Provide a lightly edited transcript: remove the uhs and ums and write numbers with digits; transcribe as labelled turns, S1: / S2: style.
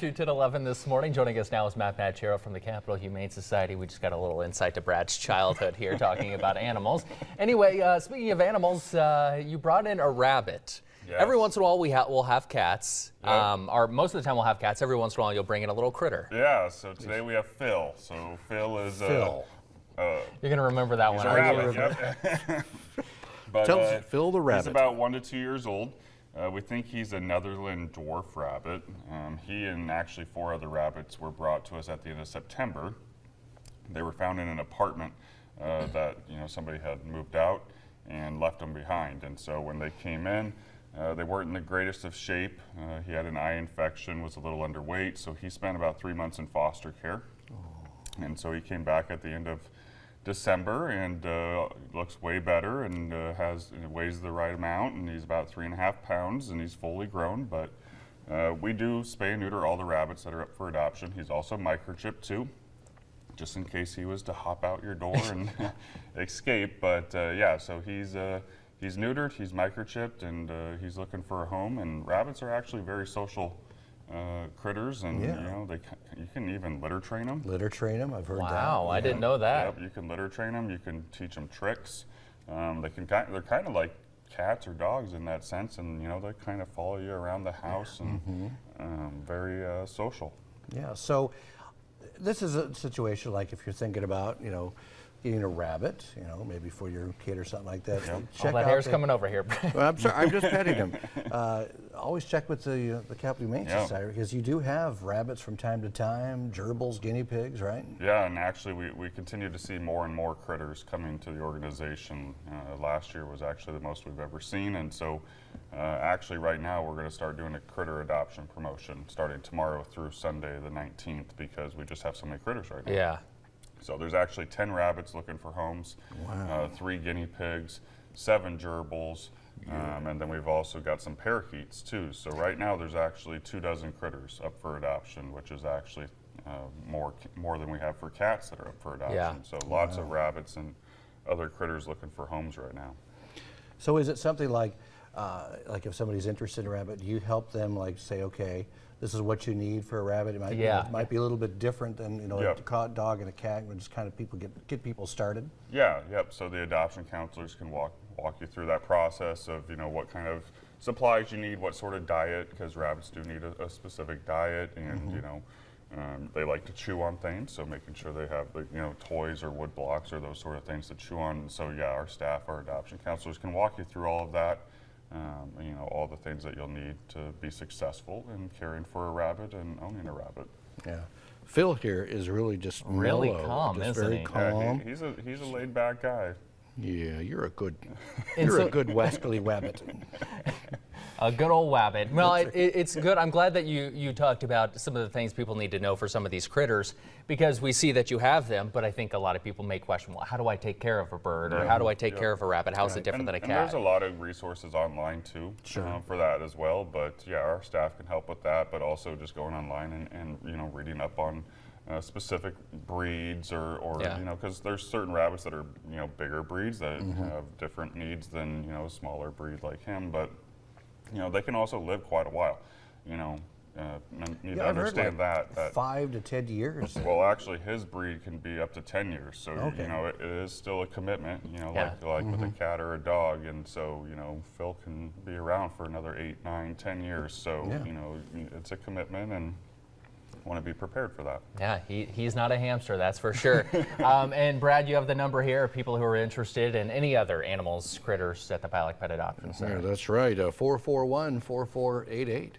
S1: back to 10-11 this morning. Joining us now is Matt Pachero from the Capital Humane Society. We just got a little insight to Brad's childhood here talking about animals. Anyway, speaking of animals, you brought in a rabbit. Yes. Every once in a while we'll have cats, yep. Or most of the time we'll have cats. Every once in a while you'll bring in a little critter.
S2: Yeah, so today we have Phil. So Phil is...
S1: Phil. You're going to remember that one.
S2: A rabbit, yep. But,
S3: Tell us, Phil the rabbit.
S2: He's about 1 to 2 years old. We think he's a Netherland dwarf rabbit. He and actually 4 other rabbits were brought to us at the end of September. They were found in an apartment that somebody had moved out and left them behind. And so when they came in, they weren't in the greatest of shape. He had an eye infection, was a little underweight, so he spent about 3 months in foster care. Oh. And so he came back at the end of December and looks way better and weighs the right amount, and he's about 3.5 pounds and he's fully grown. But we do spay and neuter all the rabbits that are up for adoption. He's also microchipped too, just in case he was to hop out your door and escape. But yeah, so he's neutered, he's microchipped, and he's looking for a home. And rabbits are actually very social critters, and you can even litter train them.
S3: Litter train them, I've heard that.
S1: Wow, I didn't know that.
S2: Yep, you can litter train them. You can teach them tricks. They're kind of like cats or dogs in that sense, and they kind of follow you around the house and very social.
S3: Yeah. So this is a situation like if you're thinking about getting a rabbit, maybe for your kid or something like that.
S1: Yep. All that hair's coming over here.
S3: Well, I'm sorry, I'm just petting him. Always check with the Capital Humane Society, because you do have rabbits from time to time, gerbils, guinea pigs, right?
S2: Yeah, and actually we continue to see more and more critters coming to the organization. Last year was actually the most we've ever seen, and so actually right now we're going to start doing a critter adoption promotion starting tomorrow through Sunday the 19th, because we just have so many critters right now.
S1: Yeah.
S2: So there's actually 10 rabbits looking for homes,
S3: wow.
S2: 3 guinea pigs, 7 gerbils, and then we've also got some parakeets too. So right now there's actually 24 critters up for adoption, which is actually more than we have for cats that are up for adoption.
S1: Yeah.
S2: So lots of rabbits and other critters looking for homes right now.
S3: So is it something like if somebody's interested in a rabbit, do you help them say, okay, this is what you need for a rabbit? It might, it might be a little bit different than a dog and a cat, and just kind of get people started.
S2: Yeah, yep. So the adoption counselors can walk you through that process of what kind of supplies you need, what sort of diet, because rabbits do need a specific diet, and they like to chew on things, so making sure they have toys or wood blocks or those sort of things to chew on. So yeah, our staff, our adoption counselors can walk you through all of that. All the things that you'll need to be successful in caring for a rabbit and owning a rabbit.
S3: Yeah, Phil here is really just
S1: really
S3: mellow,
S1: calm,
S3: just
S1: isn't
S3: very
S1: he?
S3: calm.
S2: Yeah, he's a laid back guy.
S3: Yeah, you're a good wascally wabbit.
S1: A good old wabbit. Well, it's good. I'm glad that you talked about some of the things people need to know for some of these critters, because we see that you have them, but I think a lot of people may question, well, how do I take care of a bird, or how do I take care of a rabbit? How is it different than a cat?
S2: And there's a lot of resources online too for that as well, but yeah, our staff can help with that, but also just going online and reading up on specific breeds or because there's certain rabbits that are bigger breeds that have different needs than a smaller breed like him, but they can also live quite a while. You need to understand that
S3: 5 to 10 years.
S2: Well, actually, his breed can be up to 10 years. So it is still a commitment. Like with a cat or a dog, and so Phil can be around for another 8, 9, 10 years. So it's a commitment, and want to be prepared for that.
S1: Yeah, he's not a hamster, that's for sure. And Brad, you have the number here of people who are interested in any other animals, critters at the Pieloch Pet Adoption Center.
S3: Yeah, that's right, 441-4488.